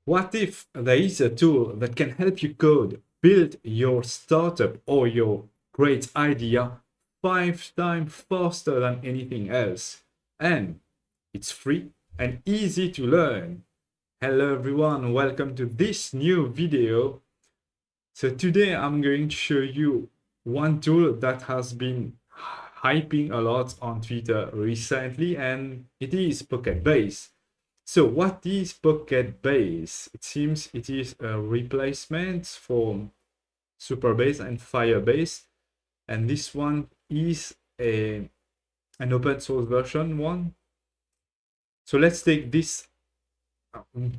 What if there is a tool that can help you code, build your startup or your great idea 5 times faster than anything else? And it's free and easy to learn. Hello everyone, welcome to this new video. So today I'm going to show you one tool that has been hyping a lot on Twitter recently, and it is PocketBase. So what is PocketBase? It seems it is a replacement for Superbase and Firebase, and this one is an open source version one. So let's take this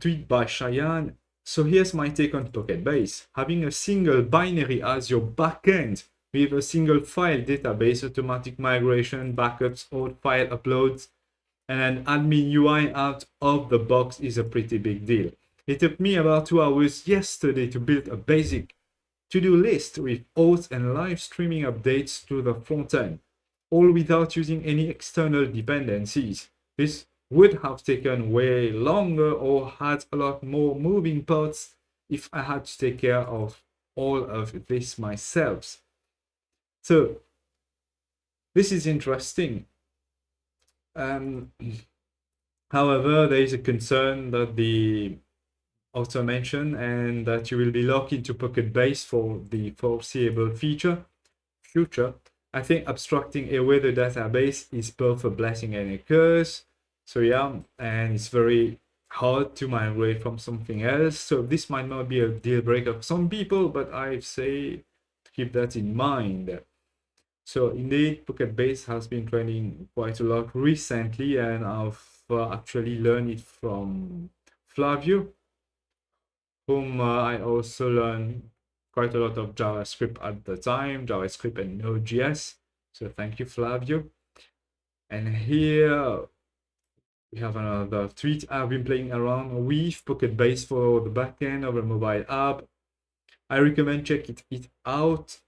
tweet by Cheyenne. So here's my take on PocketBase. Having a single binary as your backend with a single file database, automatic migration, backups, old file uploads, and an admin UI out of the box is a pretty big deal. It took me about 2 hours yesterday to build a basic to-do list with hosts and live streaming updates to the front end, all without using any external dependencies. This would have taken way longer or had a lot more moving parts if I had to take care of all of this myself. So this is interesting. However, there is a concern that the author mentioned, and that you will be locked into PocketBase for the foreseeable future. I think abstracting away the database is both a blessing and a curse. So yeah, and it's very hard to migrate from something else. So this might not be a deal breaker for some people, but I say to keep that in mind. So indeed, PocketBase has been trending quite a lot recently, and I've actually learned it from Flavio, whom I also learned quite a lot of JavaScript at the time, JavaScript and Node.js. So thank you, Flavio. And here we have another tweet. I've been playing around with PocketBase for the backend of a mobile app. I recommend checking it out.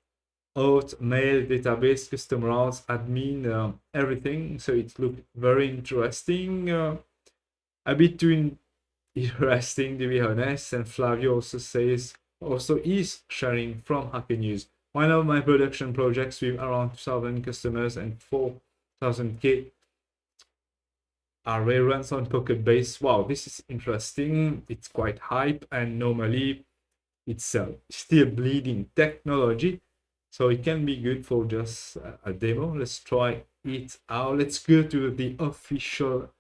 Mail, database, custom routes, admin, everything. So it looked very interesting. A bit too interesting to be honest. And Flavio also is sharing from Hacker News. One of my production projects with around 2,000 customers and 4,000k array runs on PocketBase. Wow, this is interesting. It's quite hype, and normally it's still bleeding technology, so it can be good for just a demo. Let's try it out. Let's go to the official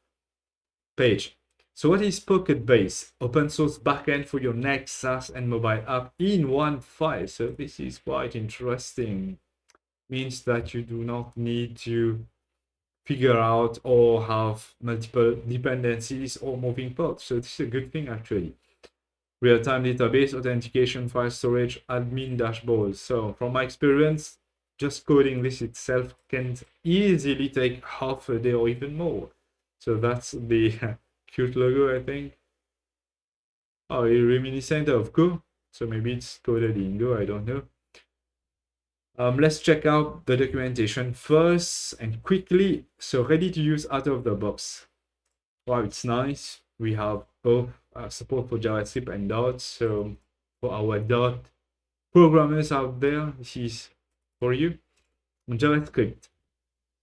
page. So what is PocketBase? Open source backend for your next SaaS and mobile app in one file. So this is quite interesting. Means that you do not need to figure out or have multiple dependencies or moving parts. So this is a good thing actually. Real-time database, authentication, file storage, admin dashboard. So from my experience, just coding this itself can easily take half a day or even more. So that's the cute logo, I think. Oh, it's reminiscent of Go. So maybe it's coded in Go, I don't know. Let's check out the documentation first and quickly. So ready to use out of the box. Wow, it's nice. We have both support for JavaScript and Dot. So for our Dot programmers out there, this is for you. JavaScript.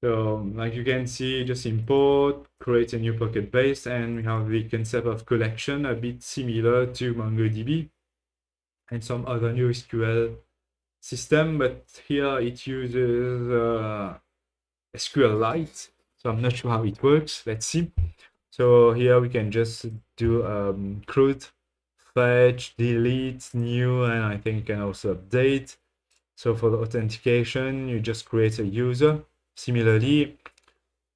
So like you can see, just import, create a new PocketBase, and we have the concept of collection, a bit similar to MongoDB and some other new SQL system, but here it uses SQLite. So I'm not sure how it works. Let's see. So here we can just do CRUD, fetch, delete, new, and I think you can also update. So for the authentication, you just create a user similarly,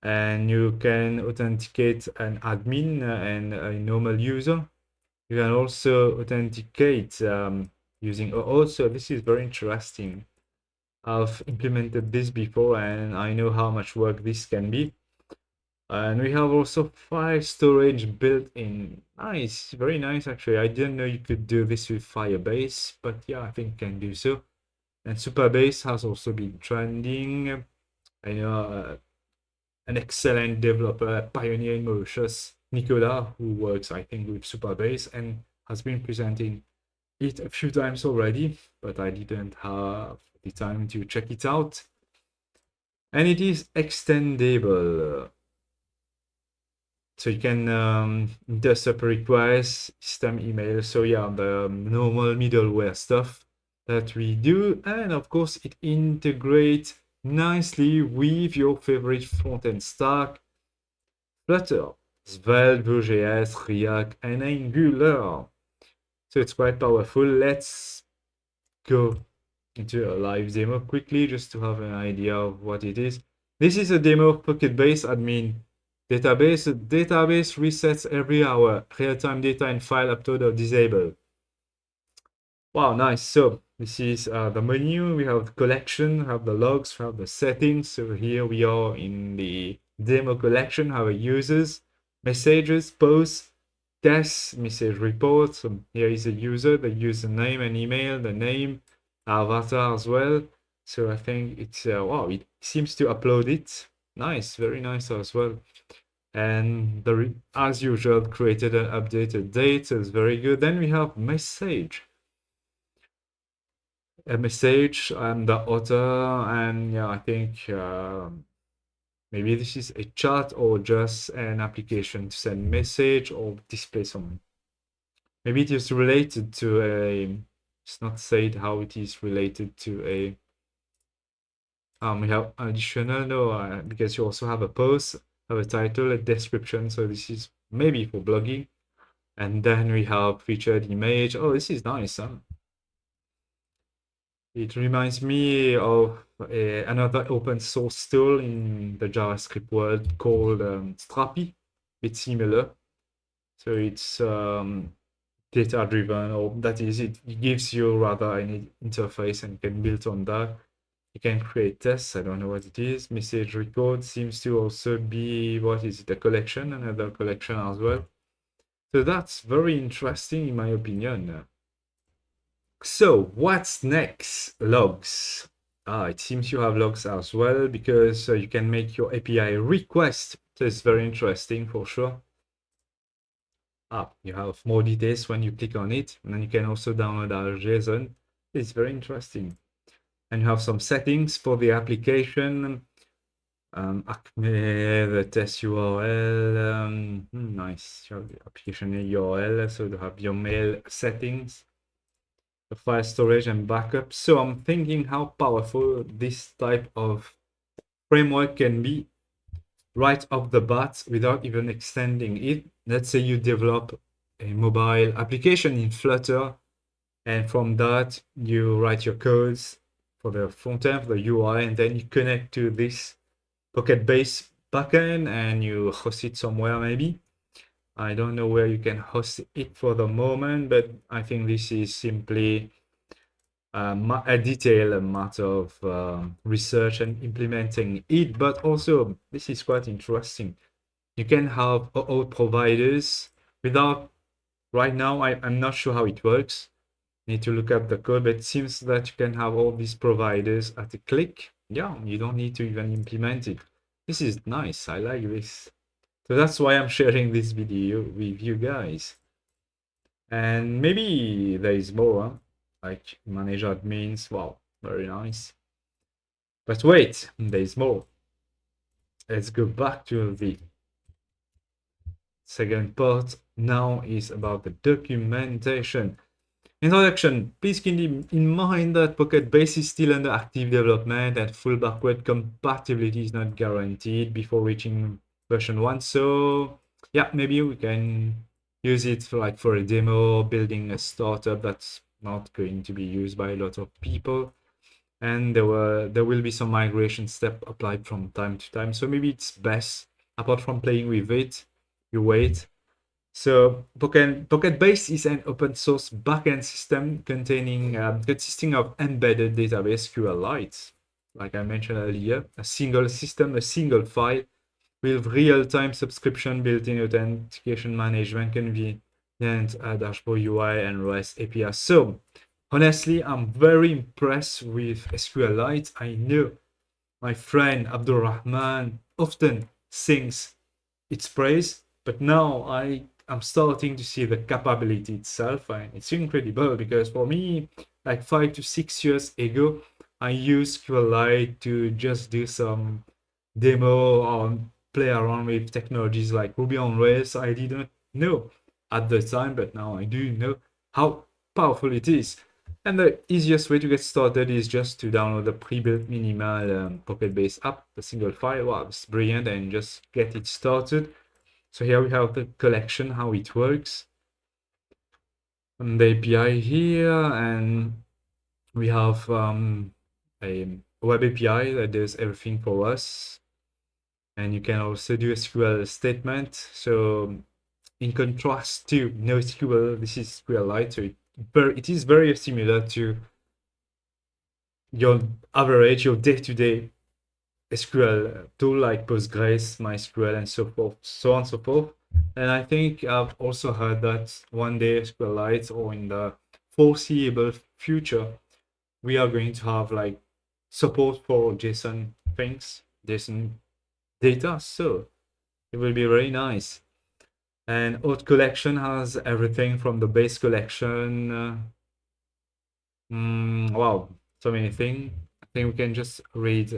and you can authenticate an admin and a normal user. You can also authenticate using OAuth. So this is very interesting. I've implemented this before, and I know how much work this can be. And we have also file storage built in. Nice, very nice actually. I didn't know you could do this with Firebase, but yeah, I think you can do so. And Superbase has also been trending. I know an excellent developer, pioneer in Mauritius, Nicolas, who works, I think, with Superbase, and has been presenting it a few times already, but I didn't have the time to check it out. And it is extendable. So you can intercept requests, system email. So yeah, the normal middleware stuff that we do. And of course, it integrates nicely with your favorite front-end stack, Flutter, Svelte, Vue.js, React, and Angular. So it's quite powerful. Let's go into a live demo quickly just to have an idea of what it is. This is a demo of PocketBase admin database. The database resets every hour. Real-time data and file upload or disable. Wow, nice. So this is the menu. We have the collection, we have the logs, we have the settings. So here we are in the demo collection, our users, messages, posts, tests, message reports. So here is a user, the username and email, the name, avatar as well. So I think it's, wow, it seems to upload it. Nice, very nice as well. And as usual, created an updated date, so it's very good. Then we have message. A message, I'm the author, and yeah, I think maybe this is a chat or just an application to send message or display something. Maybe it is related to a, it's not said how it is related to a, we have additional, no, because you also have a post, have a title, a description, so this is maybe for blogging. And then we have featured image. Oh, this is nice, huh? It reminds me of another open source tool in the JavaScript world called Strapi. It's similar. So it's data driven, or that is, it gives you rather an interface and you can build on that. You can create tests. I don't know what it is. Message record seems to also be, what is it, a collection, another collection as well. So that's very interesting in my opinion. So what's next? Logs. It seems you have logs as well because you can make your API request. So it's very interesting for sure. You have more details when you click on it, and then you can also download our JSON. It's very interesting. And you have some settings for the application. Acme, the test URL. Nice. You have the application URL, so you have your mail settings, the file storage and backup. So I'm thinking how powerful this type of framework can be right off the bat without even extending it. Let's say you develop a mobile application in Flutter, and from that you write your codes for the front end, for the UI, and then you connect to this PocketBase backend and you host it somewhere maybe. I don't know where you can host it for the moment, but I think this is simply a detailed matter of research and implementing it. But also, this is quite interesting. You can have all providers without, right now, I'm not sure how it works. Need to look up the code, but it seems that you can have all these providers at a click. Yeah, you don't need to even implement it. This is nice. I like this. So that's why I'm sharing this video with you guys. And maybe there is more, like manage admins. Wow, very nice. But wait, there is more. Let's go back to the second part. Now is about the documentation. Introduction. Please keep in mind that PocketBase is still under active development and full backward compatibility is not guaranteed before reaching version 1. So yeah, maybe we can use it for a demo, building a startup that's not going to be used by a lot of people. And there will be some migration step applied from time to time. So maybe it's best, apart from playing with it, you wait. So PocketBase is an open source backend system consisting of embedded database SQLites, like I mentioned earlier, a single system, a single file with real-time subscription, built-in authentication management, convenient dashboard UI, and REST API. So honestly, I'm very impressed with SQLite. I know my friend Abdul Rahman often sings its praise, but now I I'm starting to see the capability itself, and it's incredible because for me, like 5 to 6 years ago, I used SQLite to just do some demo or play around with technologies like Ruby on Rails. I didn't know at the time, but now I do know how powerful it is. And the easiest way to get started is just to download the pre-built minimal PocketBase app, a single file. Wow, it's brilliant, and just get it started. So here we have the collection, how it works, and the API here, and we have a web API that does everything for us. And you can also do SQL statement. So in contrast to NoSQL, this is SQLite, so it is very similar to your average, your day-to-day SQL tool like Postgres, MySQL, and so forth, so on and so forth. And I think I've also heard that one day SQLite, or in the foreseeable future, we are going to have like support for JSON things, JSON data. So it will be very nice. And Auth collection has everything from the base collection. Wow, so many things. I think we can just read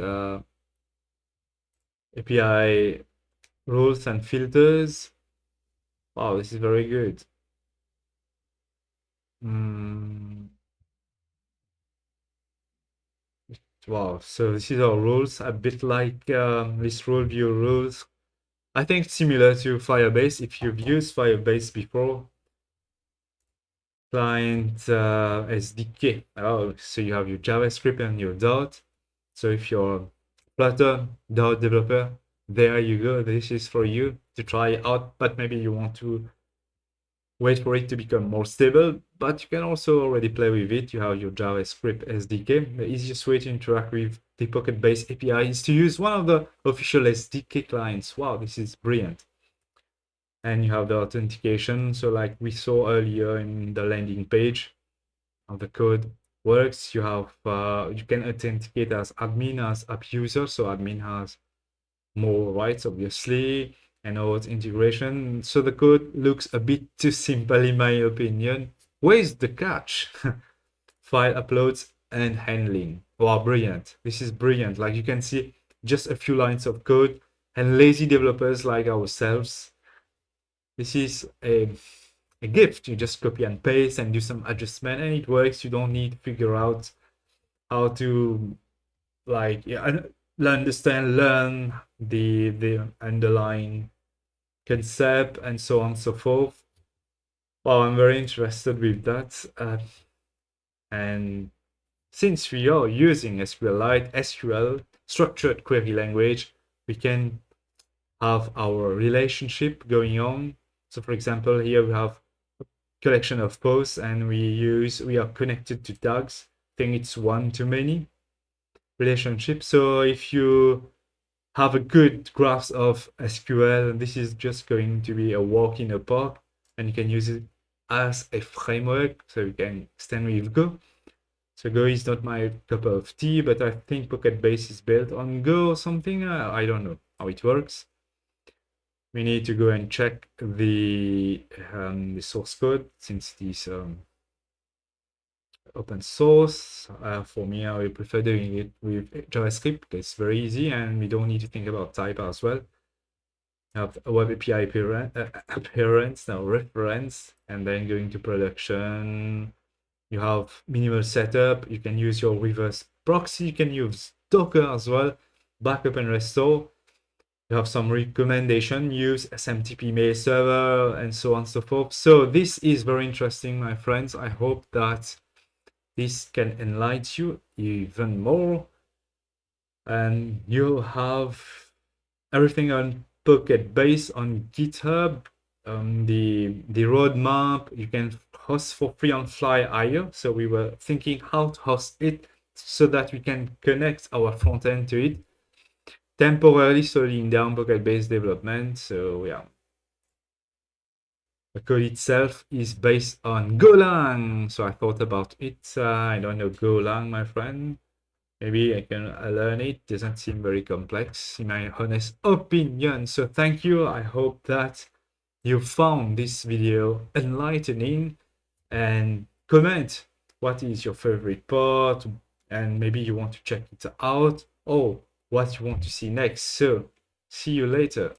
API rules and filters. Wow, this is very good. Wow, so this is our rules, a bit like this rule view rules. I think similar to Firebase. If you've used Firebase before, client SDK. Oh, so you have your JavaScript and your Dart. So if you're Flutter Dart developer, there you go. This is for you to try out, but maybe you want to wait for it to become more stable, but you can also already play with it. You have your JavaScript SDK. The easiest way to interact with the PocketBase API is to use one of the official SDK clients. Wow, this is brilliant. And you have the authentication. So like we saw earlier in the landing page, how the code works. You have you can authenticate as admin, as app user. So admin has more rights, obviously, and auth integration. So the code looks a bit too simple in my opinion. Where is the catch? File uploads and handling. Wow, brilliant. This is brilliant. Like you can see just a few lines of code, and lazy developers like ourselves, this is a gift. You just copy and paste and do some adjustment and it works. You don't need to figure out how to like learn the underlying concept and so on and so forth. Well, I'm very interested with that. And since we are using SQLite, SQL, structured query language, we can have our relationship going on. So for example, here we have a collection of posts and we are connected to tags. I think it's one-to-many relationship. So if you have a good grasp of SQL, this is just going to be a walk in the park, and you can use it as a framework. So you can extend with Go. So Go is not my cup of tea, but I think PocketBase is built on Go or something. I don't know how it works. We need to go and check the source code, since this open source. For me, I would prefer doing it with JavaScript because it's very easy and we don't need to think about type as well. You have a web API appearance, now reference, and then going to production. You have minimal setup. You can use your reverse proxy. You can use Docker as well, backup and restore. You have some recommendation, use SMTP mail server, and so on and so forth. So this is very interesting, my friends. I hope that this can enlighten you even more. And you have everything on PocketBase on GitHub. The roadmap you can host for free on Fly.io. So we were thinking how to host it so that we can connect our front end to it, temporarily slowing down PocketBase development. So yeah, the code itself is based on Golang. So I thought about it. I don't know Golang, my friend. Maybe I can learn it. Doesn't seem very complex in my honest opinion. So thank you. I hope that you found this video enlightening, and comment what is your favorite part, and maybe you want to check it out or what you want to see next. So see you later.